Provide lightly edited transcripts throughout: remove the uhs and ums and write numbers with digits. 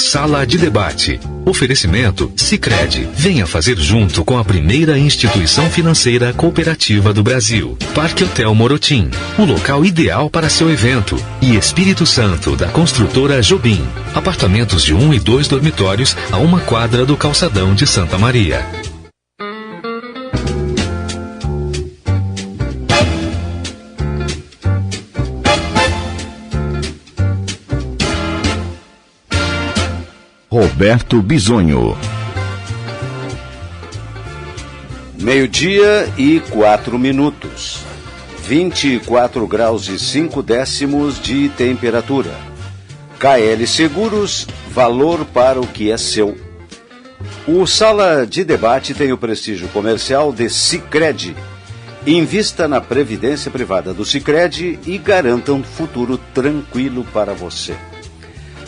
Sala de debate. Oferecimento Sicredi. Venha fazer junto com a primeira instituição financeira cooperativa do Brasil. Parque Hotel Morotim. O local ideal para seu evento. E Espírito Santo, da construtora Jobim. Apartamentos de 1 e 2 dormitórios a 1 quadra do calçadão de Santa Maria. Roberto Bisonho. 12:04. 24 graus e 5 décimos de temperatura. KL Seguros, valor para o que é seu. O Sala de Debate tem o prestígio comercial de Sicredi. Invista na previdência privada do Sicredi e garanta um futuro tranquilo para você.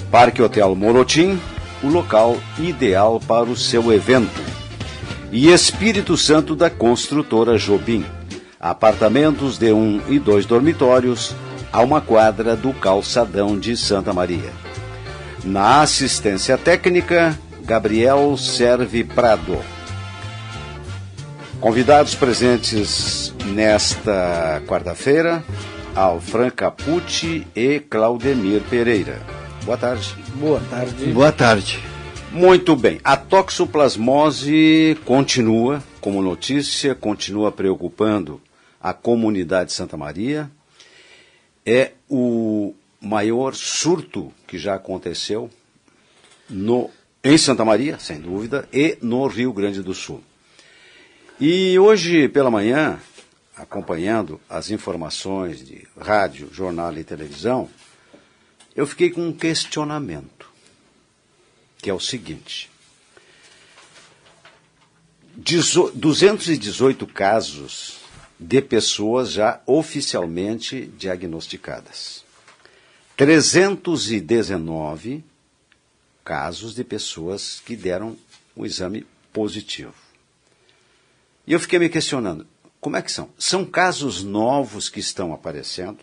Parque Hotel Morotim, o local ideal para o seu evento. E Espírito Santo, da construtora Jobim. Apartamentos de 1 e 2 dormitórios a 1 quadra do calçadão de Santa Maria. Na assistência técnica, Gabriel Serve Prado. Convidados presentes nesta quarta-feira, Alfran Capucci e Claudemir Pereira. Boa tarde. Boa tarde. Boa tarde. Muito bem. A toxoplasmose continua como notícia, continua preocupando a comunidade de Santa Maria. É o maior surto que já aconteceu em Santa Maria, sem dúvida, e no Rio Grande do Sul. E hoje pela manhã, acompanhando as informações de rádio, jornal e televisão, eu fiquei com um questionamento, que é o seguinte: 218 casos de pessoas já oficialmente diagnosticadas. 319 casos de pessoas que deram um exame positivo. E eu fiquei me questionando, como é que são? São casos novos que estão aparecendo?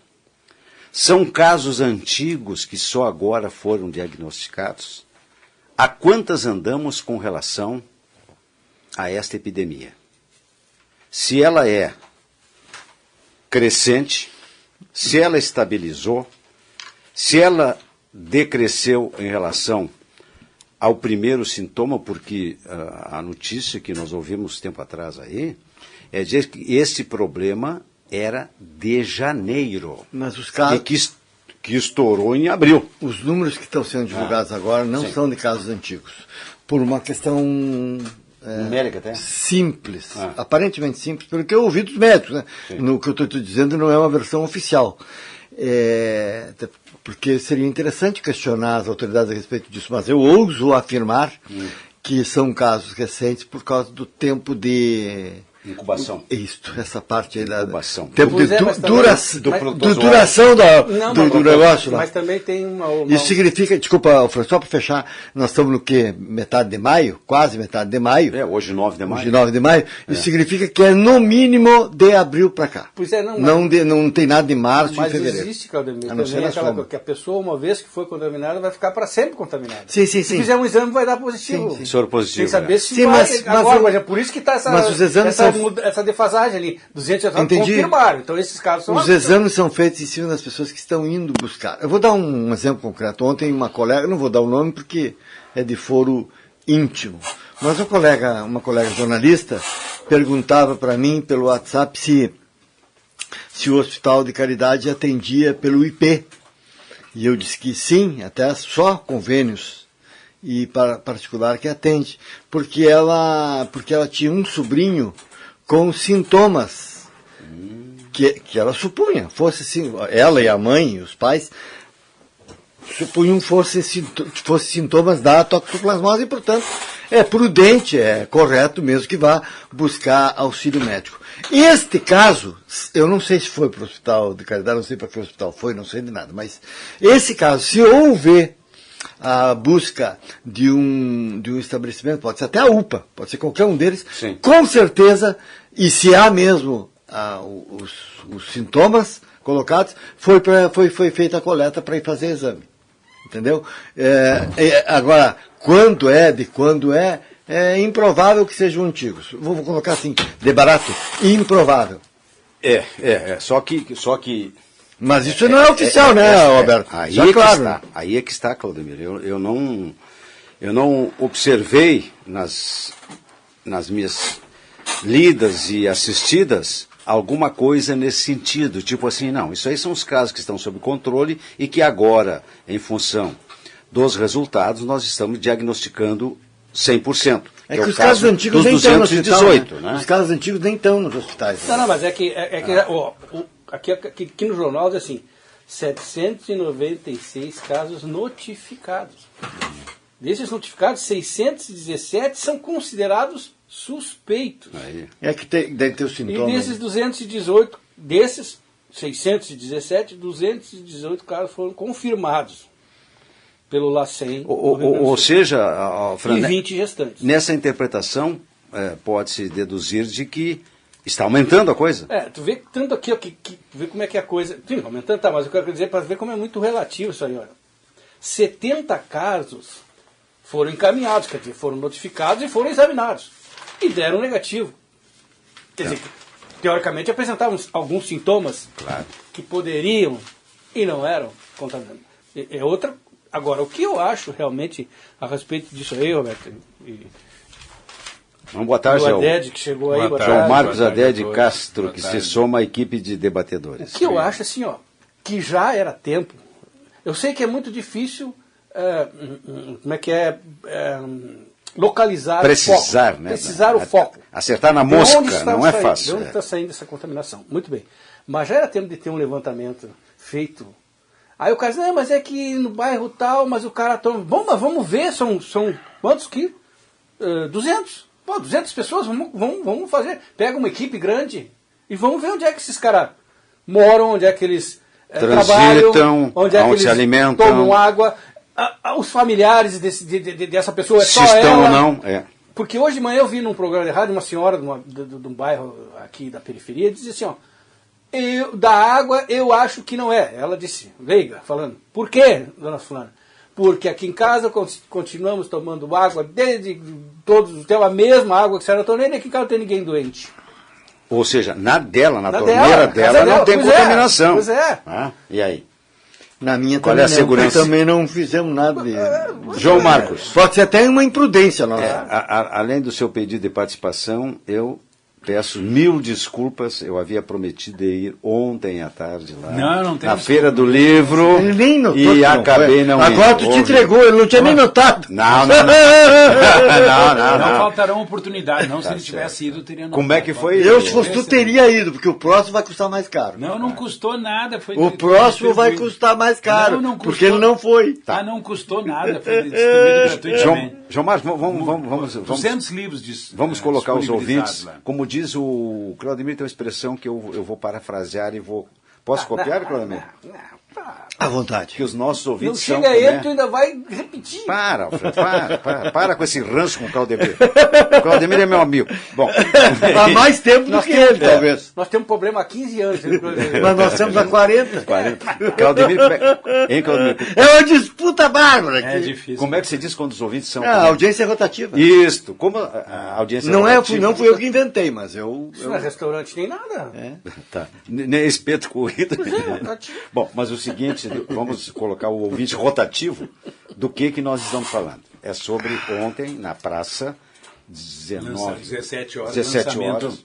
São casos antigos que só agora foram diagnosticados? A quantas andamos com relação a esta epidemia? Se ela é crescente, se ela estabilizou, se ela decresceu em relação ao primeiro sintoma, porque a notícia que nós ouvimos tempo atrás aí é dizer que esse problema era de janeiro, mas os casos que estourou em abril. Os números que estão sendo divulgados agora não são de casos antigos, por uma questão numérica até? Simples, aparentemente simples, pelo que eu ouvi dos médicos, né? No que eu estou dizendo não é uma versão oficial. Porque seria interessante questionar as autoridades a respeito disso, mas eu ouso afirmar que são casos recentes por causa do tempo de incubação. Isto, essa parte aí da incubação. Tempo de duração do negócio lá. Mas também tem uma... Isso significa, desculpa, Alfredo, só para fechar, nós estamos no quê? Metade de maio? Quase metade de maio. Hoje 9 de maio. Hoje 9 de maio. Isso significa que é no mínimo de abril para cá. Pois é, não tem nada de março e fevereiro. Mas existe, Claudemir, também aquela coisa que a pessoa, uma vez que foi contaminada, vai ficar para sempre contaminada. Sim. Se fizer um exame, vai dar positivo. Se for positivo. Sem saber se vai agora, mas é por isso que está essa defasagem ali. 219 confirmaram. Então esses casos são... Os exames são feitos em cima das pessoas que estão indo buscar. Eu vou dar um exemplo concreto. Ontem uma colega, não vou dar o nome porque é de foro íntimo, mas uma colega jornalista perguntava para mim pelo WhatsApp se o Hospital de Caridade atendia pelo IP. E eu disse que sim, até só convênios e particular que atende, porque ela tinha um sobrinho com sintomas que ela supunha fosse assim, ela e a mãe e os pais supunham fosse sintomas da toxoplasmose e, portanto, é prudente, é correto mesmo que vá buscar auxílio médico. Este caso, eu não sei se foi para o Hospital de Caridade, não sei para que hospital foi, não sei de nada, mas esse caso, se houver a busca de um estabelecimento, pode ser até a UPA, pode ser qualquer um deles, sim, com certeza, e se há mesmo os sintomas colocados, foi feita a coleta para ir fazer exame. entendeu? Agora, de quando é improvável que sejam antigos. Vou colocar assim, de barato, improvável. Só que... Mas isso não é oficial, né, Roberto? Aí é que está, Claudemir. Eu não observei nas minhas lidas e assistidas alguma coisa nesse sentido, tipo assim, não, isso aí são os casos que estão sob controle e que agora, em função dos resultados, nós estamos diagnosticando 100%. É que os casos antigos nem estão no hospital, né? Os casos antigos nem estão nos hospitais. Não, mas aqui no jornal diz assim, 796 casos notificados. Desses notificados, 617 são considerados suspeitos. É que deve ter os sintomas. E desses 617, 218 casos foram confirmados pelo LACEN. Ou seja, Fran, e 20 gestantes. Nessa interpretação, pode-se deduzir de que está aumentando a coisa. Tu vê tanto aqui, vê como é que é a coisa... Sim, aumentando, tá, mas eu quero dizer para ver como é muito relativo isso aí. Olha. 70 casos foram encaminhados, quer dizer, foram notificados e foram examinados. E deram negativo. Quer dizer, teoricamente apresentavam alguns sintomas que poderiam e não eram contaminantes. É outra... Agora, o que eu acho realmente a respeito disso aí, Roberto, boa tarde, o Aded, que chegou aí, João Marcos Aded Castro, que se soma à equipe de debatedores. O que eu acho, assim, que já era tempo. Eu sei que é muito difícil, localizar precisar, o foco. Precisar o foco. Acertar na mosca, não é fácil. De onde está saindo essa contaminação? Muito bem. Mas já era tempo de ter um levantamento feito. Aí o cara diz, mas é que no bairro tal, mas o cara toma... Bom, mas vamos ver, são quantos quilos? 200. 200 pessoas, vamos fazer. Pega uma equipe grande e vamos ver onde é que esses caras moram, onde é que eles trabalham, onde é que eles se alimentam, tomam água. Os familiares dessa pessoa, se estão ou não. Porque hoje de manhã eu vi num programa de rádio uma senhora de um bairro aqui da periferia, dizia assim, da água eu acho que não é. Ela disse, leiga, falando, por quê, dona fulana? Porque aqui em casa continuamos tomando água desde todos, tem a mesma água que a senhora torneira, e aqui em casa não tem ninguém doente. Ou seja, na torneira dela não tem contaminação. Pois é. E aí? Na minha Qual é a segurança? Também não fizemos nada de... João Marcos. Pode ser até uma imprudência nossa. Além do seu pedido de participação, eu peço 1000 desculpas, eu havia prometido ir ontem à tarde lá, na Feira do Livro, ele nem notou, e acabei não indo. Agora tu te entregou, ele não tinha nem notado. Não faltarão oportunidades, não, se ele tivesse ido, teria notado. Como é que foi? Se fosse tu, teria ido, porque o próximo vai custar mais caro. Não custou nada. O próximo vai custar mais caro, porque ele não foi. Não custou nada, foi distribuído gratuitamente. João Marcos, vamos 200 livros disso. Vamos colocar os ouvintes, como diz o Claudemir, tem uma expressão que eu vou parafrasear e vou... Posso copiar, Claudemir? À vontade. Que os nossos ouvintes não chega aí, tu ainda vai repetir. Para, Alfredo, para com esse ranço com o Claudemir. O Claudemir é meu amigo. Bom, há mais tempo do que ele, talvez. Nós temos um problema há 15 anos. Mas nós estamos há 40. Claudemir, hein, Claudemir? É uma disputa bárbara aqui. É difícil. Como é que você diz quando os ouvintes são... A audiência é rotativa. Isto. Como a audiência não rotativa... Não fui eu que inventei, mas eu... Isso não é restaurante nem nada. Tá. Nem espeto corrido. Bom, mas o seguinte... Vamos colocar o ouvinte rotativo do que nós estamos falando. É sobre ontem, na praça, 17 horas, 17 horas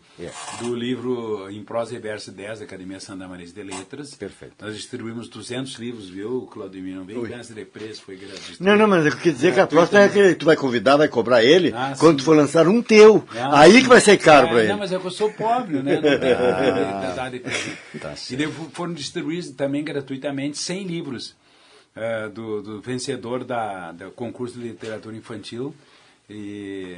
do livro Em Prosa e Verso 10 da Academia Santa Maria de Letras. Perfeito. Nós distribuímos 200 livros, viu, Claudemir? Não veio ganância de preço, foi gratuito. Não, mas eu queria dizer que a próxima é que tu vai convidar, vai cobrar ele, quando tu for lançar um teu. Aí que vai ser caro para ele. Não, mas é que eu sou pobre, né? Não tem dar de presente. E foram distribuídos também gratuitamente 100 livros do vencedor do concurso de literatura infantil. E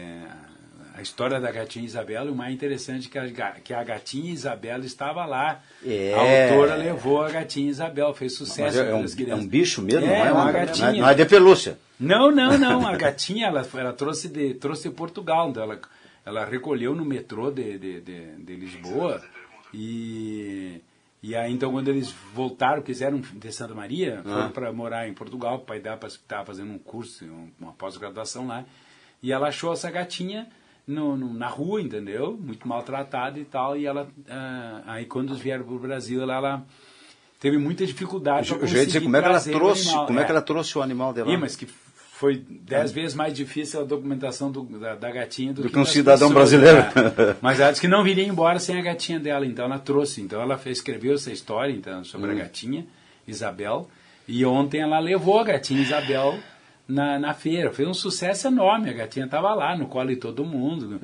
a história da gatinha Isabela, o mais interessante é que a gatinha Isabela estava lá. A autora levou a gatinha Isabela, fez sucesso. É um bicho mesmo, não é uma gatinha. Não é de pelúcia. Não. A gatinha ela trouxe de Portugal. Então ela recolheu no metrô de Lisboa e E aí, então, quando eles voltaram, quiseram de Santa Maria, foram para morar em Portugal, o pai dela estava fazendo um curso, uma pós-graduação lá, e ela achou essa gatinha na rua, entendeu? Muito maltratada e tal, e ela, aí quando eles vieram para o Brasil, ela teve muita dificuldade para conseguir dizer, como é que ela trouxe, animal. como é que ela trouxe o animal dela? Mas que foi 10 vezes mais difícil a documentação da gatinha do que um cidadão brasileiro. Mas ela disse que não viria embora sem a gatinha dela, então ela trouxe. Então ela escreveu essa história então, sobre a gatinha, Isabel, e ontem ela levou a gatinha Isabel na feira. Foi um sucesso enorme, a gatinha estava lá, no colo de todo mundo,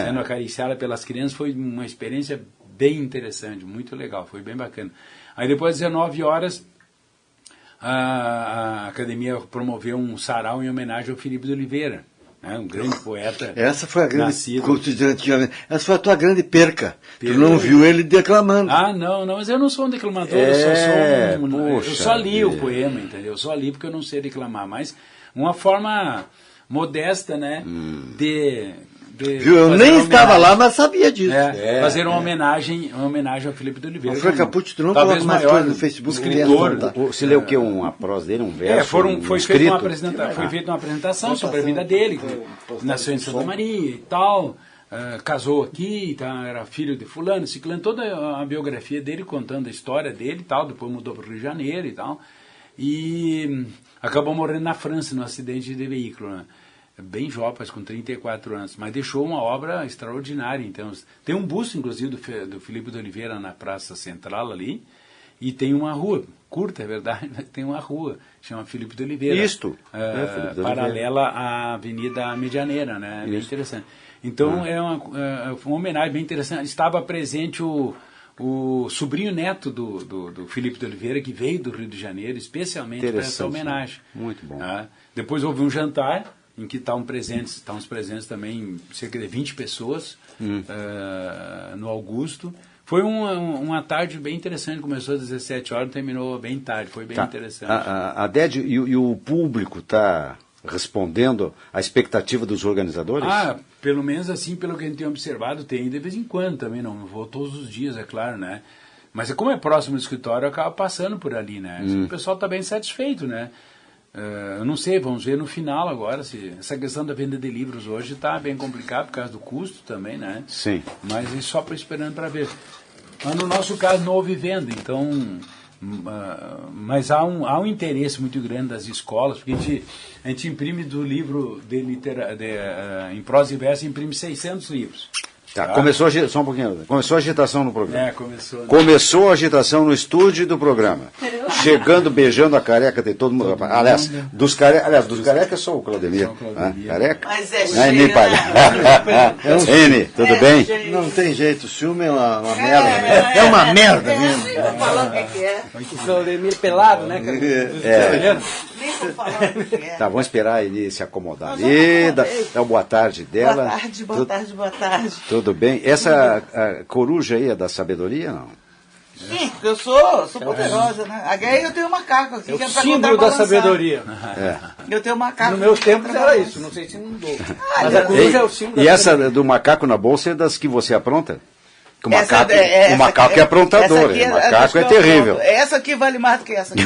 sendo acariciada pelas crianças. Foi uma experiência bem interessante, muito legal, foi bem bacana. Aí depois, às 19 horas, a academia promoveu um sarau em homenagem ao Filipe de Oliveira, né, um grande poeta. Essa foi a grande essa foi a tua grande perca. Tu não viu ele declamando. Não, mas eu não sou um declamador, eu só li o poema, entendeu? Eu só li porque eu não sei declamar, mas uma forma modesta, né, Viu? Eu nem estava lá, mas sabia disso. Fazer uma homenagem ao Filipe de Oliveira. Frank Capucci, tu não coloca mais coisa no Facebook. Escritor. Você leu o quê? Uma prosa dele, um verso? Foi feita uma apresentação sobre a vida dele. Nasceu em Santa Maria e tal, casou aqui, era filho de fulano, ciclano, toda a biografia dele, contando a história dele e tal, depois mudou para o Rio de Janeiro e tal. E acabou morrendo na França, num acidente de veículo, né? Bem jovem, com 34 anos, mas deixou uma obra extraordinária. Então, tem um busto, inclusive, do Filipe de Oliveira na Praça Central ali, e tem uma rua, curta, é verdade, mas tem uma rua, chama Filipe de Oliveira. Paralela à Avenida Medianeira, né? Bem interessante. Então, é uma homenagem bem interessante. Estava presente o sobrinho neto do Filipe de Oliveira, que veio do Rio de Janeiro, especialmente para essa homenagem. Muito bom. Depois houve um jantar, em que estavam presentes também cerca de 20 pessoas no Augusto. Foi uma tarde bem interessante, começou às 17 horas, terminou bem tarde, foi bem interessante. A DED e o público está respondendo à expectativa dos organizadores? Pelo menos assim, pelo que a gente tem observado, tem de vez em quando também, não vou todos os dias, é claro, né? Mas como é próximo do escritório, acaba passando por ali, né? O pessoal está bem satisfeito, né? Eu não sei, vamos ver no final agora, se essa questão da venda de livros hoje está bem complicada por causa do custo também, né? Sim. Mas é só esperando para ver. Mas no nosso caso não houve venda, então... mas há um interesse muito grande das escolas, porque a gente imprime do livro em prosa e verso, imprime 600 livros. Começou só um pouquinho. Começou a agitação no programa. Começou. Né? Começou a agitação no estúdio do programa. Chegando, beijando a careca de todo mundo. Aliás, dos carecas sou o Claudemir. Careca? Mas é cheio. N, tudo bem? Não tem jeito, o ciúme é uma merda. É uma merda mesmo. Falando o que é. O Claudemir pelado, né, cara? Nem vou falar o que é. Tá, vamos esperar ele se acomodar ali. Dá uma boa tarde dela. Boa tarde. Tudo bem? Essa coruja aí é da sabedoria, não? Sim, porque eu sou poderosa, né? Aí eu tenho um macaco aqui. É o símbolo da sabedoria. Eu tenho um macaco. No meu tempo era isso, não sei se não mudou. Mas a coruja é o símbolo da sabedoria. E essa do macaco na bolsa é das que você apronta? O macaco é aprontador, o macaco é terrível. Essa aqui vale mais do que essa aqui.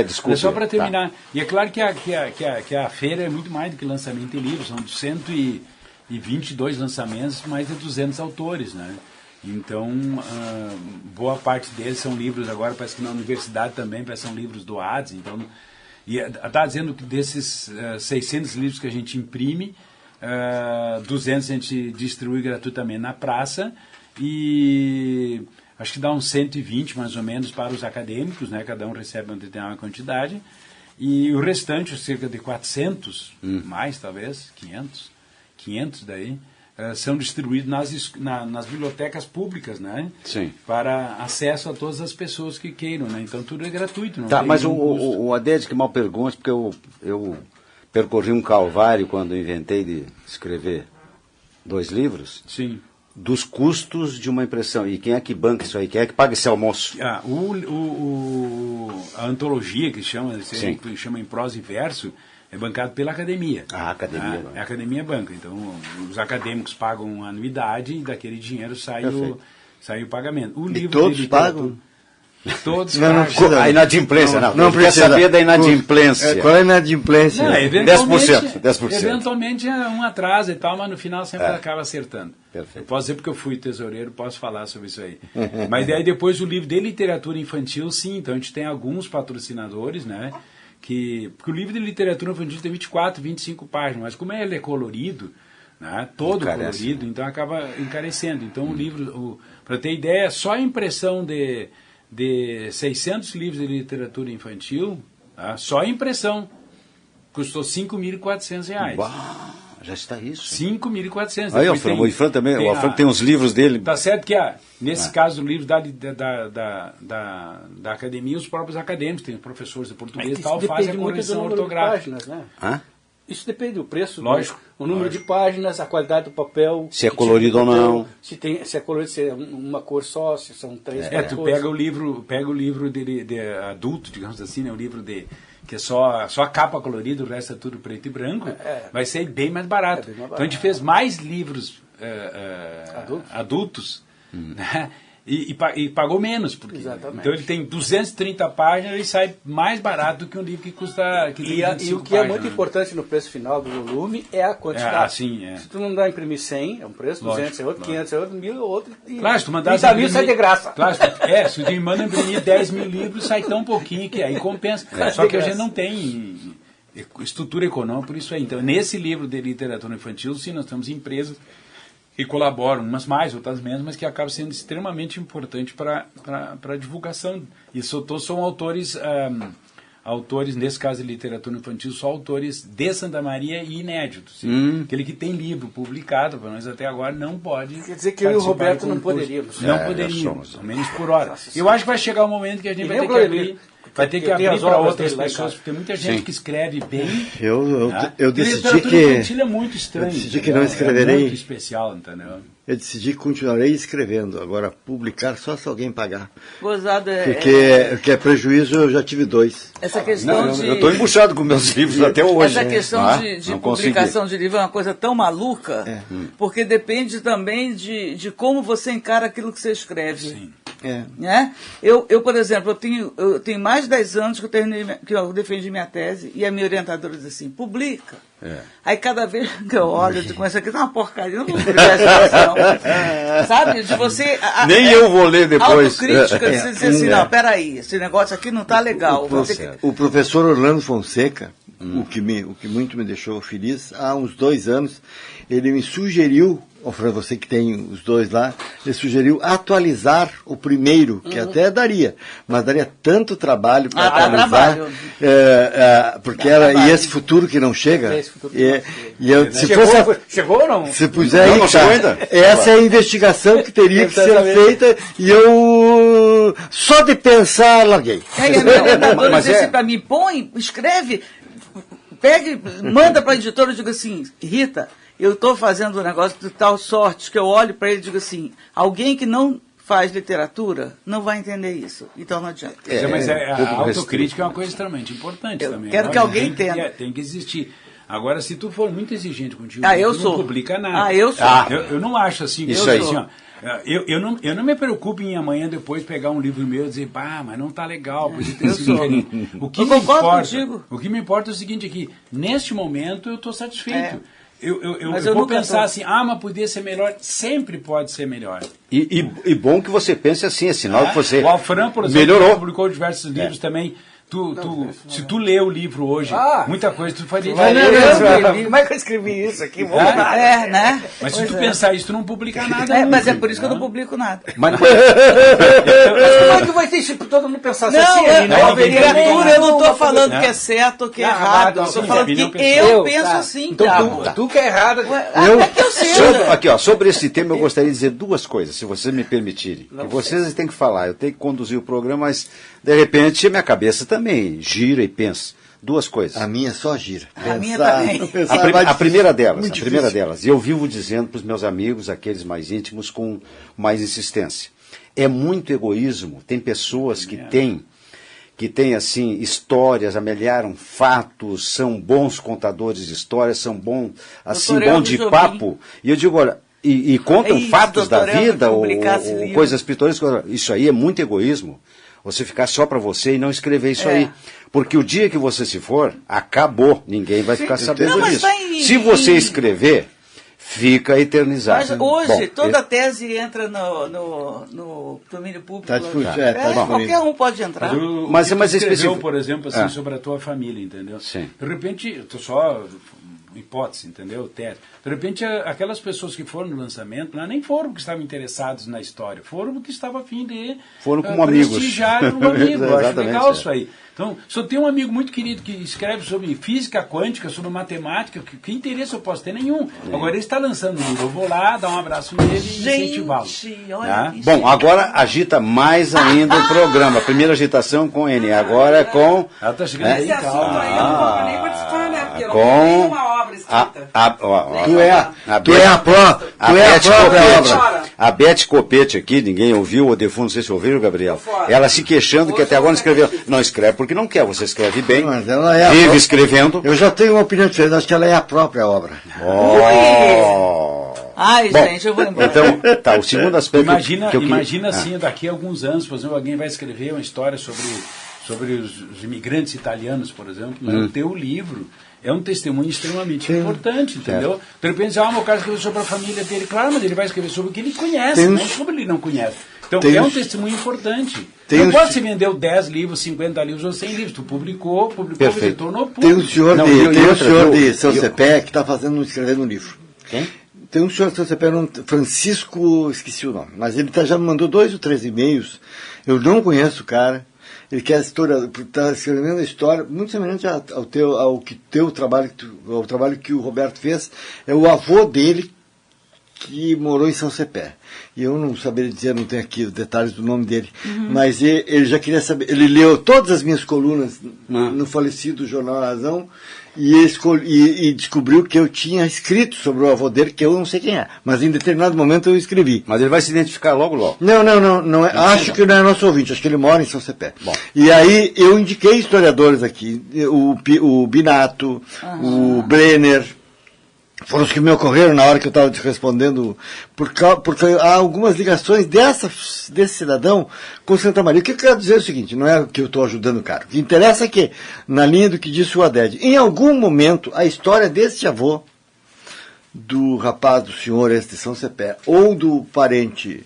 Desculpa. É só para terminar. E é claro que a feira é muito mais do que lançamento de livros, são 122 lançamentos, mais de 200 autores, né? Então, boa parte deles são livros, agora parece que na universidade também são livros doados. Então, e está dizendo que desses 600 livros que a gente imprime, 200 a gente distribui gratuitamente na praça e acho que dá uns 120 mais ou menos para os acadêmicos, né? Cada um recebe uma determinada quantidade, e o restante, cerca de 400, mais talvez, 500 daí, são distribuídos nas bibliotecas públicas, né? Sim. Para acesso a todas as pessoas que queiram, né? Então tudo é gratuito. Não mas o Aded que mal pergunte, porque eu percorri um calvário quando inventei de escrever 2 livros. Sim. Dos custos de uma impressão. E quem é que banca isso aí? Quem é que paga esse almoço? A antologia, que chama em prosa e verso, é bancado pela academia. A academia. A academia banca. Então, os acadêmicos pagam uma anuidade e daquele dinheiro sai saiu o pagamento. O E livro todos de literatura, pagam? Todos Não, não pagam. precisa. A inadimplência, não quer precisa. saber da inadimplência. Qual é a inadimplência? Não, eventualmente, 10%. eventualmente é um atraso e tal, mas no final sempre acaba acertando. Perfeito. Eu posso dizer porque eu fui tesoureiro, posso falar sobre isso aí. Mas daí depois o livro de literatura infantil, sim, então a gente tem alguns patrocinadores, né? Porque o livro de literatura infantil tem 24, 25 páginas, mas como ele é colorido, né, todo Encarece. colorido, então acaba encarecendo. Então o livro, para ter ideia, só a impressão de 600 livros de literatura infantil, tá, só a impressão, custou R$ 5.400. Uau, já está isso. 5.400. Aí, Depois o Ifran também, o Ifran a- tem uns livros dele. Tá certo que, nesse caso do livro da academia, os próprios acadêmicos, tem professores de português e tal, fazem a depende muito do correção número de ortográfica. páginas, né? Hã? Isso depende do preço, Lógico, o número de páginas, a qualidade do papel. Se é que colorido tipo de ou papel, não. Se é colorido, se é uma cor só, se são três, É, quatro tu cores. pega o livro de adulto, digamos assim, né? O livro que é só a capa colorida, o resto é tudo preto e branco, vai ser bem mais barato. É bem mais Então a gente fez mais livros adultos, né? E pagou menos, porque Exatamente. então ele tem 230 páginas, ele sai mais barato do que um livro que custa que tem E 25 o que é páginas, muito né? importante no preço final do volume é a quantidade. sim, é. Se tu não dá imprimir 100, é um preço, 200 Lógico, é outro, 500 é outro, 1.000 é outro. E Claro, se tu mandasse 30 mil sai de graça. Claro, se tu manda imprimir 10 mil livros, sai tão pouquinho que aí compensa. Só de que a graça. gente não tem estrutura econômica por isso aí. Então, nesse livro de literatura infantil, sim, nós temos empresas que colaboram, umas mais, outras menos, mas que acabam sendo extremamente importante para a divulgação. E são autores, nesse caso de literatura infantil, só autores de Santa Maria e inéditos. Aquele que tem livro publicado, para nós até agora, não pode. Quer dizer que eu e o participar Roberto do não concurso. poderíamos. Não nós poderíamos, somos. ao menos por hora. Eu acho que vai chegar um momento que a gente E vai nem ter o que Glória abrir. Emílio. Vai ter que Eu tenho abrir as para obras outras dele lá em pessoas, casa. porque tem muita gente que escreve bem. Eu decidi literatura que infantil é muito estranho. decidi que entendeu? não escreverei. É muito especial, entendeu? eu decidi que continuarei escrevendo. Agora, publicar só se alguém pagar. Gozado Porque é prejuízo, eu já tive 2. essa questão Não, de... eu estou embuchado com meus livros até hoje. Essa questão Não é? de Não consegui. publicação de livro é uma coisa tão maluca, porque depende também de como você encara aquilo que você escreve. Sim. Né? Eu, por exemplo, eu tenho mais de 10 anos que eu defendi minha tese e a minha orientadora diz assim, publica. Aí cada vez que eu olho, eu digo, isso aqui é uma porcaria, eu não vou publicar essa não. Sabe? De você... Nem eu vou ler depois. Autocrítica, de você dizer assim, não, peraí, esse negócio aqui não está legal. vou ter que- O professor Orlando Fonseca, o que muito me deixou feliz, há uns 2 anos, ele me sugeriu, para você que tem os 2 lá, ele sugeriu atualizar o primeiro, que até daria, mas daria tanto trabalho para Ah, dá atualizar, trabalho. porque Dá trabalho. e esse futuro que não chega, Esse futuro que não chega. e eu, se Chegou, fosse chegou ou não? se puser Não, aí, não chegou ainda? essa é a investigação que teria que ser Exatamente. feita e eu só de pensar larguei. É, e a minha orientadora Mas disse é- assim pra mim, põe, escreve, pegue, manda para a editora e diga assim, Rita, eu estou fazendo um negócio de tal sorte que eu olho para ele e digo assim, alguém que não faz literatura não vai entender isso, então não adianta. Mas a pouco autocrítica é uma coisa extremamente importante Eu também. quero que alguém entenda. Tem que existir. Agora, se tu for muito exigente contigo, Eu tu sou. não publica nada. Eu sou. Eu não acho assim. Isso eu aí. Assim, ó, eu não me preocupo em amanhã depois pegar um livro meu e dizer, mas não tá legal, podia ter sido diferente. O que Eu me concordo importa, contigo. o que me importa é o seguinte aqui, neste momento eu estou satisfeito. Mas Eu eu vou nunca pensar tô. assim, mas podia ser melhor, sempre pode ser melhor. E bom que você pense assim, é sinal que você O Alfran, por exemplo, melhorou. publicou diversos livros também. Se tu lê o livro hoje, muita coisa tu faria Como diferente. é que eu escrevi isso aqui? Vou É? mudar. Né? Mas se Pois tu é. pensar isso, tu não publica nada. Mas é nunca, por isso que eu não né? publico nada. Mas, Como é que vai ter se todo mundo pensasse assim? Não, Ele não haveria literatura, ninguém. eu não estou falando né? que é certo ou que é Não, errado. Eu não, estou sim, falando opinião que pessoal. eu penso tá. assim, Então Thiago. tu que é errado. Até que eu seja. aqui, ó, sobre esse tema eu gostaria de dizer 2 coisas, se vocês me permitirem. Que vocês têm que falar, eu tenho que conduzir o programa, mas de repente minha cabeça também gira e pensa. 2 coisas. A minha só gira. A minha também. pensar A, é mais a primeira difícil, delas, muito a primeira difícil. delas, e eu vivo dizendo para os meus amigos, aqueles mais íntimos, com mais insistência. É muito egoísmo. Tem pessoas que têm assim histórias, amelharam fatos, são bons contadores de histórias, são bons, assim, Doutor bom Elvis de Jobim. papo. E eu digo, olha, e contam Isso, fatos da doutor, vida, ou publicasse livro. coisas pitorescas. Isso aí é muito egoísmo. Você ficar só para você e não escrever isso aí. Porque o dia que você se for, acabou. Ninguém vai ficar sabendo mas disso. tá em- Se você escrever, fica eternizado. Mas hoje, Bom, toda tese entra no domínio público. Tá disponível, tá disponível. Qualquer um pode entrar. Mas o é que mais tu escreveu, específico. por exemplo, assim, sobre a tua família, entendeu? Sim. De repente, eu tô só hipótese, entendeu? Tese. De repente, aquelas pessoas que foram no lançamento, lá nem foram porque estavam interessados na história, foram porque estavam a fim de Foram como amigos. prestigiar um amigo. Eu acho Exatamente, legal é. isso aí. Então, só tem um amigo muito querido que escreve sobre física quântica, sobre matemática, que interesse eu posso ter? Nenhum. Agora ele está lançando um livro, eu vou lá, dar um abraço nele e incentivá-lo. Gente, olha Tá? que Bom, agora agita mais ainda o programa. A primeira agitação com N, agora é com... Ela está chegando Esse bem assunto calma. aí eu não vou nem participar, né? Porque eu não com tenho nenhuma obra escrita. Tu é a Beth própria Copete. obra. A Beth Copete aqui, ninguém ouviu, o Defundo, não sei se ouviram, Gabriel. fora. Ela se queixando que até agora não escreveu. Não escreve porque não quer, você escreve bem, Mas ela é a vive própria. escrevendo. Eu já tenho uma opinião diferente, acho que ela é a própria obra. Oh. Ai, Bom, gente, eu vou embora. então, tá, o segundo aspecto Imagina, que eu queria- imagina assim, daqui a alguns anos, por exemplo, alguém vai escrever uma história sobre os imigrantes italianos, por exemplo, né? O teu livro é um testemunho extremamente importante, entendeu? De repente, meu cara escreveu sobre a família dele, claro, mas ele vai escrever sobre o que ele conhece, Tem não uns- sobre o que ele não conhece. Então, tem é um uns- testemunho importante. tem Não uns- pode se vendeu 10 livros, 50 livros ou 100 livros. Tu publicou, Perfeito. se tornou Tem público. um senhor Não, de, e tem um outra, senhor eu- de São eu- Cepé que está escrevendo um livro. Quem? Tem um senhor de São Cepé, Francisco, esqueci o nome, mas ele já me mandou 2 ou 3 e-mails. Eu não conheço o cara. Ele quer está escrevendo a história muito semelhante ao trabalho que o Roberto fez. É o avô dele que morou em São Cepé. E eu não saberia dizer, não tenho aqui os detalhes do nome dele. Mas ele já queria saber. Ele leu todas as minhas colunas no falecido Jornal Razão e descobriu que eu tinha escrito sobre o avô dele, que eu não sei quem é. Mas em determinado momento eu escrevi. Mas ele vai se identificar logo, logo. Não é, acho que não é nosso ouvinte, acho que ele mora em São Cepé. E aí eu indiquei historiadores aqui, o Binato, o Brenner, foram os que me ocorreram na hora que eu estava te respondendo, porque há algumas ligações desse cidadão com Santa Maria. O que eu quero dizer é o seguinte, não é que eu estou ajudando o cara. O que interessa é que, na linha do que disse o Aded, em algum momento a história deste avô, do rapaz, do senhor este de São Cepé, ou do parente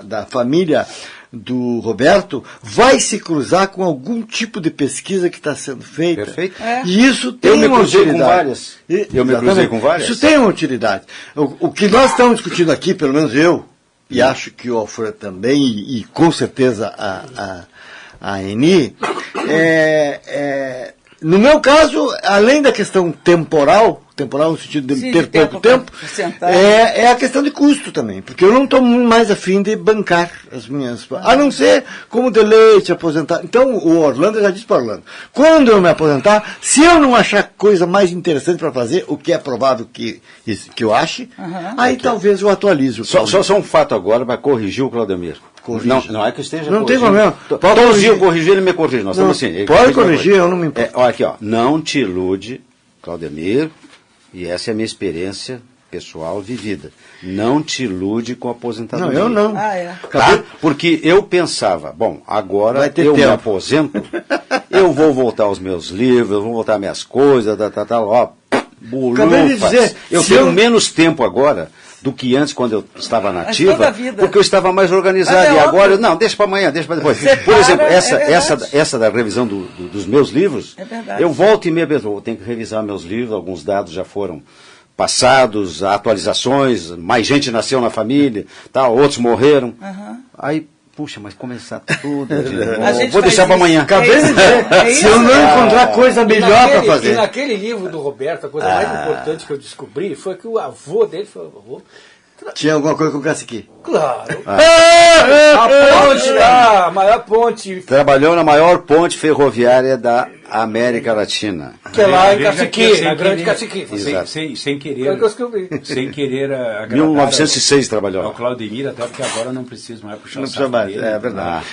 da família do Roberto, vai se cruzar com algum tipo de pesquisa que está sendo feita. Perfeito. E isso tem Eu me uma cruzei utilidade. com várias. Eu me cruzei com várias. Isso tem uma utilidade. O que nós estamos discutindo aqui, pelo menos eu, e acho que o Alfredo também, e com certeza a Eni, no meu caso, além da questão temporal no sentido de Sim, ter de tempo pouco tempo, pra sentar. é a questão de custo também, porque eu não estou mais afim de bancar as minhas, a não ser como deleite, aposentar. Então o Orlando, eu já disse para o Orlando, quando eu me aposentar, se eu não achar coisa mais interessante para fazer, o que é provável que eu ache, aí talvez eu atualize. Só um fato agora para corrigir o Claudemir. Não é que eu esteja Não tem corrigindo. problema. Todos Pode os dias eu corrigir. corrigi, ele me corrige. Nós Não, estamos assim. ele pode corrige, corrigir, eu não me importo. Olha aqui, ó. Não te ilude, Claudemir, e essa é a minha experiência pessoal vivida. Não te ilude com a aposentadoria. Não, eu não. Tá? Porque eu pensava, bom, agora Vai ter eu me tempo. aposento, eu vou voltar aos meus livros, eu vou voltar às minhas coisas, ó, Acabei de bolufas. dizer, Eu se tenho eu- menos tempo agora do que antes, quando eu estava toda nativa, a vida. porque eu estava mais organizado. Mas é E agora, óbvio. não, deixa para amanhã, deixa para depois. Separa, Por exemplo, é verdade. essa da revisão dos meus livros, É verdade. eu volto e meia vez, eu tenho que revisar meus livros, alguns dados já foram passados, atualizações, mais gente nasceu na família, tal, outros morreram. Aí, puxa, mas começar tudo de novo. A gente Vou faz deixar para isso. amanhã. Acabei de dizer, se eu não encontrar coisa melhor para E fazer. naquele livro do Roberto, a coisa mais importante que eu descobri foi que o avô dele foi o avô. Tinha alguma coisa com o cacique. Claro. A ponte, a maior ponte Trabalhou na maior ponte ferroviária da América Latina. que é lá em Veja que Cacique, sem na Grande querer- Cacique. Exato. Sem Foi o querer, que eu descobri. sem querer agradar 1906 trabalhou ao lá. Claudemir, até porque agora não preciso mais puxar Não o precisa saco mais, dele. é verdade.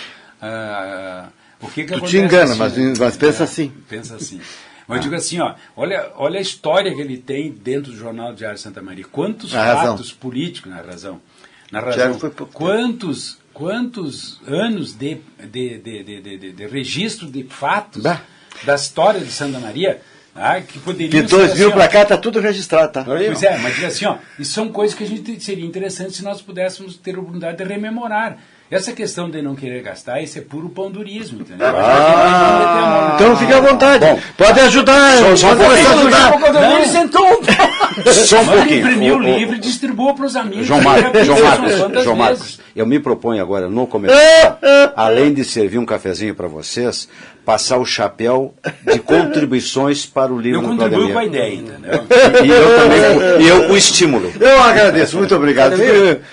O que Tu acontece te engana, assim, mas pensa assim. Pensa assim. Mas eu digo assim, ó, olha a história que ele tem dentro do Jornal Diário de Santa Maria. Quantos Na Razão. fatos políticos, na razão, Foi pouco quantos anos de registro de fatos Bah. da história de Santa Maria, que poderiam De ser 2000 assim, ó, para cá tá tudo registrado, tá? Pois é, mas diga assim, ó, isso são coisas que a gente seria interessante se nós pudéssemos ter a oportunidade de rememorar. Essa questão de não querer gastar, isso é puro pandurismo, entendeu? Então fique à vontade. Bom, pode ajudar. só um pode começar a pouquinho. ajudar. Ele sentou. Só um Manda pouquinho. imprimir o livro e distribua para os amigos. João Quantas Marcos, vezes? eu me proponho agora no comercial, além de servir um cafezinho para vocês, passar o chapéu de contribuições para o livro Eu do contribuo Claudemir. com a ideia, entendeu? E eu também, e eu o estimulo. Eu agradeço, muito obrigado.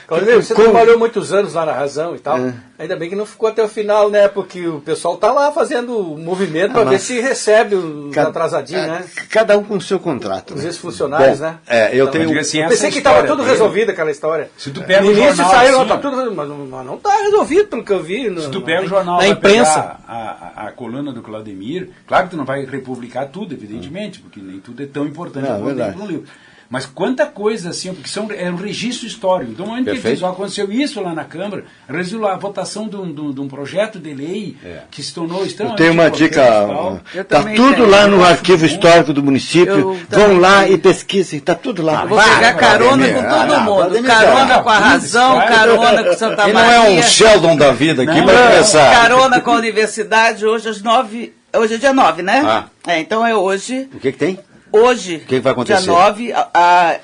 Claudemir, você trabalhou muitos anos lá na Razão e tal. Ainda bem que não ficou até o final, né? Porque o pessoal tá lá fazendo o movimento para ver se recebe os atrasadinhos, né? Cada um com o seu contrato. Os né? ex-funcionários, Bom, né? eu Mas tenho... diga assim, Eu essa pensei que estava história tudo dele, resolvido aquela história. Se tu pega no o início jornal saiu, assim, tá ó, tudo, mas não tá resolvido pelo que eu vi. Se tu pega o jornal, na vai imprensa. pegar a coluna do Claudemir, claro que tu não vai republicar tudo, evidentemente, porque nem tudo é tão importante Não, quanto verdade. tem no livro. Mas quanta coisa assim, porque é um registro histórico. Do momento que ele Perfeito. diz, ó, aconteceu isso lá na Câmara, a votação de um projeto de lei que se tornou Eu extremamente tenho uma importante dica. e tal. Eu Tá também tudo tenho. lá no Eu acho arquivo bom. histórico do município. Eu Vão também lá tenho. e pesquisem. Tá tudo lá. Eu vou pegar carona com todo mundo. Claudemir, Carona com a tudo, Razão, cara. carona com Santa Ele não Maria. é um Sheldon da vida aqui, Não, para não. começar. Carona com a universidade, hoje às 9. Hoje é dia 9, né? Ah. Então é hoje. O que tem? Hoje, que vai acontecer? dia 9,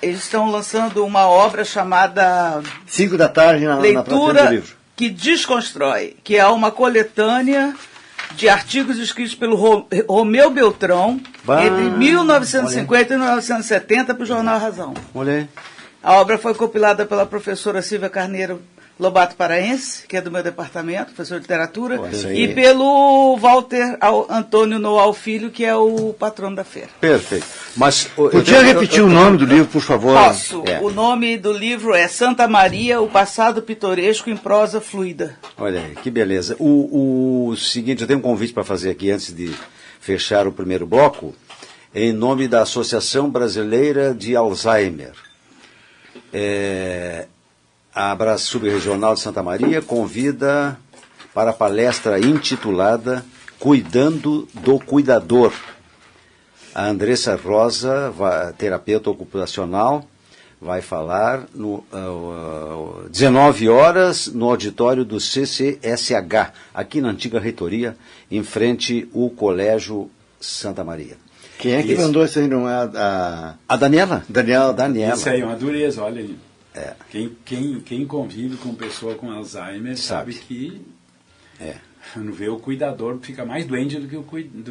eles estão lançando uma obra chamada 5 da tarde na praça do Leitura livro. que Desconstrói, que é uma coletânea de artigos escritos pelo Romeu Beltrão Bah, entre 1950 e 1970 para o Jornal Razão. Olha aí. A obra foi compilada pela professora Silvia Carneiro Lobato Paraense, que é do meu departamento, professor de literatura, isso aí. e pelo Walter Antônio Noal Filho, que é o patrono da feira. Perfeito. Mas Podia repetir o nome do livro, por favor? Posso. É. O nome do livro é Santa Maria, o passado pitoresco em prosa fluida. Olha aí, que beleza. O seguinte, eu tenho um convite para fazer aqui antes de fechar o primeiro bloco, em nome da Associação Brasileira de Alzheimer. A Brás Subregional de Santa Maria convida para a palestra intitulada Cuidando do Cuidador. A Andressa Rosa, terapeuta ocupacional, vai falar no 19 horas no auditório do CCSH, aqui na antiga reitoria, em frente ao Colégio Santa Maria. Quem é que Isso. mandou isso aí? Não é a A Daniela? Daniela? Daniela. Isso aí é uma dureza, olha aí. Quem convive com pessoa com Alzheimer sabe que não vê o cuidador, fica mais doente do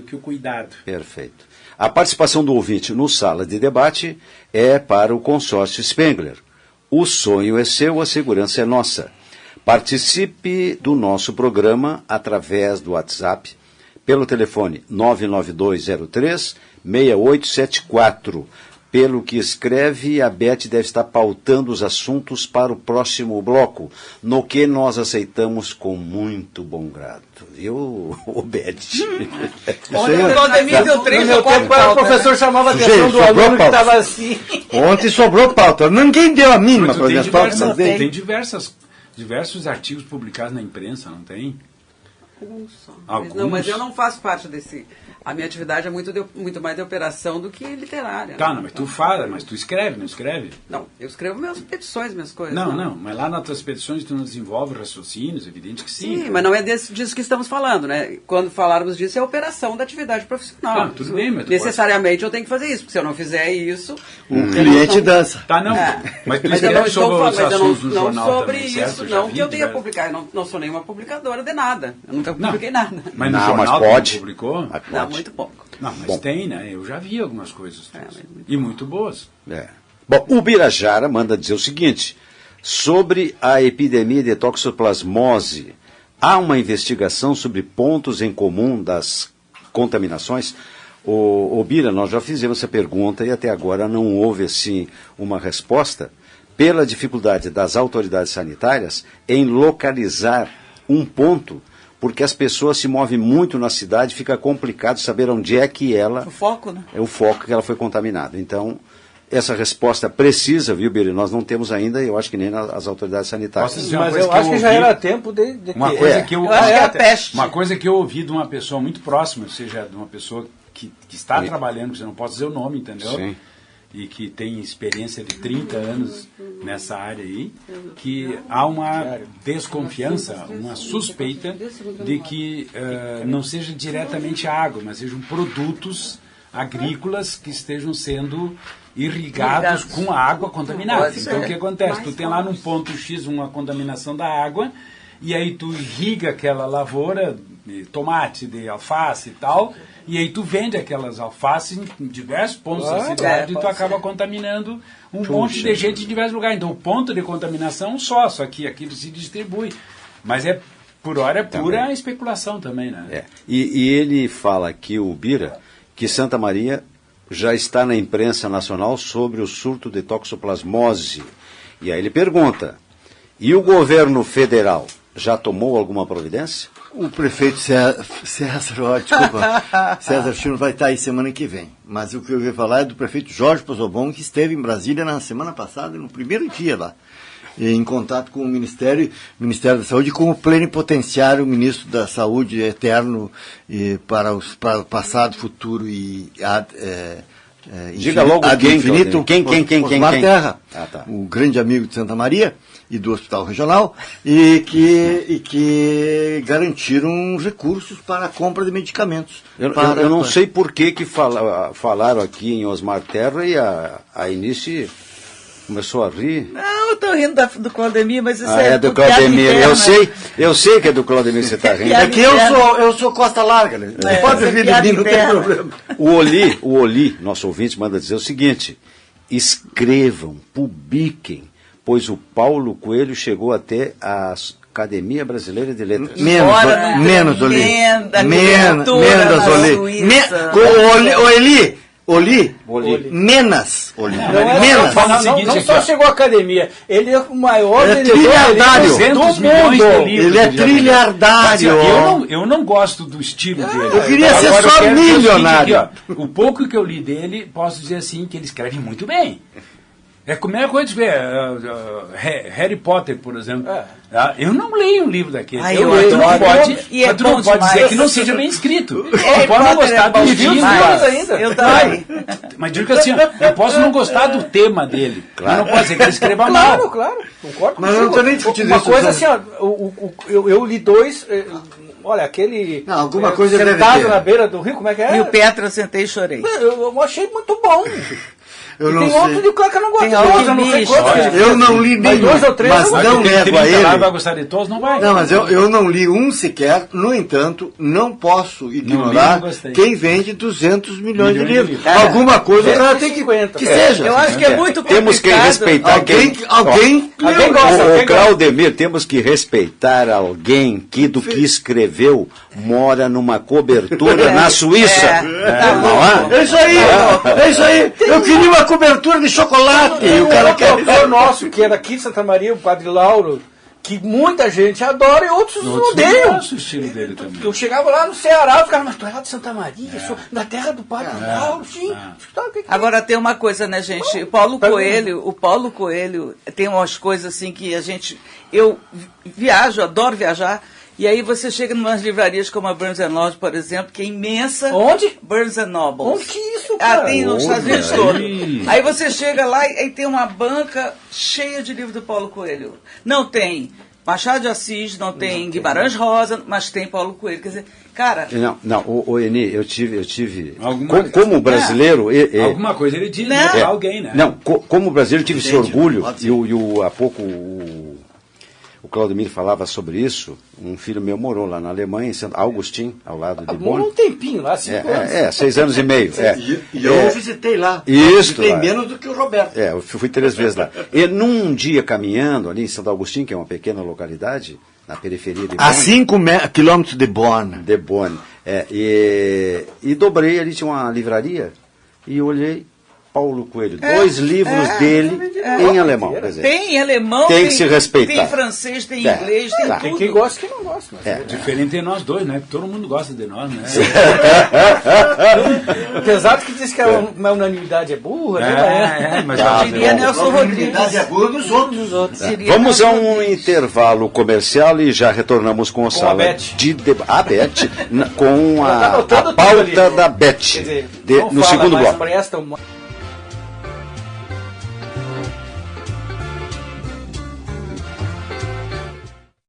que o cuidado. Perfeito. A participação do ouvinte no Sala de Debate é para o consórcio Spengler. O sonho é seu, a segurança é nossa. Participe do nosso programa através do WhatsApp, pelo telefone 99203-6874. Pelo que escreve, a Beth deve estar pautando os assuntos para o próximo bloco, no que nós aceitamos com muito bom grado. Viu, Beth? Olha, o Claudemir deu 3 No ou meu 4 tempo, o professor chamava a Gente, atenção do sobrou aluno que pauta. estava assim. Ontem sobrou pauta. Ninguém deu a mínima Mas para tem as pautas. diversas- tem. tem diversos artigos publicados na imprensa, não tem? Alguns. Não, mas eu não faço parte desse. A minha atividade é muito mais de operação do que literária. Tá, não, mas tu fala, mas tu escreve, não escreve? Não, eu escrevo minhas petições, minhas coisas. Não, mas lá nas tuas petições tu não desenvolve raciocínios, evidente que sim. Sim, mas não é disso que estamos falando, né? Quando falarmos disso, é a operação da atividade profissional. Ah, tudo bem, mas tu necessariamente eu tenho que fazer isso, porque se eu não fizer isso... O cliente dança. Tá, não. É. Mas tu Mas eu escreve não estou sobre falando, os mas eu assuntos no não jornal sobre também, isso, certo? Já não vi que eu tenha diversos. publicado. Eu não sou nenhuma publicadora de nada. Eu nunca Não. publiquei nada. Mas no Não, jornal mas tu não pode. publicou? Mas Não, pode. muito pouco. Não, mas Bom. tem, né? Eu já vi algumas coisas. mas muito E muito boas. Bom, o Birajara manda dizer o seguinte, sobre a epidemia de toxoplasmose, há uma investigação sobre pontos em comum das contaminações? O Bira, nós já fizemos essa pergunta e até agora não houve, assim, uma resposta pela dificuldade das autoridades sanitárias em localizar um ponto porque as pessoas se movem muito na cidade, fica complicado saber onde é que ela... O foco, né? É o foco que ela foi contaminada. Então, essa resposta precisa, viu, Biri? Nós não temos ainda, eu acho que nem as autoridades sanitárias. Mas eu acho que já era tempo de uma ter. coisa que eu acho que é a peste. Uma coisa que eu ouvi de uma pessoa muito próxima, ou seja, de uma pessoa que está trabalhando, que você não pode dizer o nome, entendeu? Sim. E que tem experiência de 30 anos nessa área aí, que há uma desconfiança, uma suspeita de que não seja diretamente a água, mas sejam produtos agrícolas que estejam sendo irrigados com a água contaminada. Então o que acontece? Tu tem lá num ponto X uma contaminação da água, e aí tu irriga aquela lavoura de tomate, de alface e tal, e aí tu vende aquelas alfaces em diversos pontos da cidade e tu acaba contaminando um monte de gente em diversos lugares. Então o ponto de contaminação só que aquilo se distribui. Mas por hora é pura especulação também, né? E ele fala aqui, o Bira, que Santa Maria já está na imprensa nacional sobre o surto de toxoplasmose. E aí ele pergunta, e o governo federal já tomou alguma providência? O prefeito César Chino vai estar aí semana que vem. Mas o que eu ia falar é do prefeito Jorge Pozobon, que esteve em Brasília na semana passada, no primeiro dia lá, em contato com o Ministério da Saúde, com o plenipotenciário ministro da Saúde eterno para o passado, futuro e diga logo infinito, quem? Osmar Terra, tá. o grande amigo de Santa Maria e do Hospital Regional, e que garantiram recursos para a compra de medicamentos. Eu não sei por que falaram aqui em Osmar Terra e a Inice começou a rir. Não, eu estou rindo do Claudemir, mas isso é do Claudemir. Eu sei que é do Claudemir que você está rindo. É que eu sou Costa Larga, né? Pode vir de mim, não tem problema. O Oli, nosso ouvinte, manda dizer o seguinte: escrevam, publiquem, pois o Paulo Coelho chegou até a Academia Brasileira de Letras. Menos, Oli. Menos, Oli. Menos. Oli. Não só chegou à academia, ele é o maior trilhardário do mundo. Ele é trilhardário. Eu não gosto do estilo dele. Eu queria ser só milionário. Aqui, o pouco que eu li dele, posso dizer assim, que ele escreve muito bem. É como é a coisa de ver Harry Potter, por exemplo. Eu não leio um livro daquele. Tu não pode dizer que não seja bem escrito. Eu posso não gostar do estilo ainda. Eu também. Mas digo assim, eu posso não gostar do tema dele. Claro. Eu não posso dizer que ele escreva mal. Claro, concordo. Mas eu não estou nem discutindo isso. Uma coisa assim, eu li dois... Olha, aquele... Não, alguma coisa deve ter. Sentado na beira do rio, como é que é? Rio Petra, sentei e chorei. Eu achei muito bom. Eu não tem sei. outro de que eu não gosto de todos. Eu não li nenhum, mas não nego a ele. Vai gostar de todos, não vai. Não, mas eu não li um sequer. No entanto, não posso ignorar quem vende 200 milhões de livros. Alguma coisa o cara tem que seja. Eu acho que é muito complicado. Temos que respeitar alguém gosta. O Claudemir, temos que respeitar alguém que do que escreveu mora numa cobertura na Suíça. É isso aí. Eu queria uma cobertura de chocolate. O cara quer o nosso, que era aqui de Santa Maria, o Padre Lauro, que muita gente adora e outros odeiam. O estilo dele também. Eu chegava lá no Ceará, eu ficava, mas tu é lá de Santa Maria, sou da terra do Padre Lauro, sim. Agora tem uma coisa, né, gente? O Paulo Coelho tem umas coisas assim que eu viajo, adoro viajar. E aí você chega em umas livrarias como a Barnes & Noble, por exemplo, que é imensa. Onde? Barnes & Noble. Onde que isso, cara? Tem nos Estados Unidos todo. Aí você chega lá e tem uma banca cheia de livros do Paulo Coelho. Não tem Machado de Assis, não tem Guimarães Rosa, mas tem Paulo Coelho. Quer dizer, cara... Não, o Eni, eu tive como brasileiro... Alguma coisa ele diz alguém, né? Não, como brasileiro eu tive esse orgulho, e há pouco o Claudemir falava sobre isso. Um filho meu morou lá na Alemanha, em Augustin, ao lado de Bonn. Morou um tempinho lá, 5 anos. 6 anos e meio. E eu visitei lá. Visitei menos do que o Roberto. Eu fui 3 vezes lá. E num dia caminhando ali em Santo Agostinho, que é uma pequena localidade, na periferia de Bonn. A 5 quilômetros de Bonn. De Bonn. E dobrei ali, tinha uma livraria, e olhei, Paulo Coelho. 2 livros dele em alemão. Quer dizer, tem em alemão, tem que se respeitar. Tem em francês, tem em inglês, tem tudo. Tem quem gosta e quem não gosta. Mas Diferente de nós dois, né? Todo mundo gosta de nós, né? apesar de que diz que a unanimidade é burra, né? Mas Diria Nelson Rodrigues. é boa dos outros. Diria Vamos Nelson a um Rodrigues. intervalo comercial e já retornamos com a sala Beth. de debate. A Beth, com Tá a anotando tudo pauta ali. da Beth, Quer dizer, no não fala, segundo mas bloco. presta uma...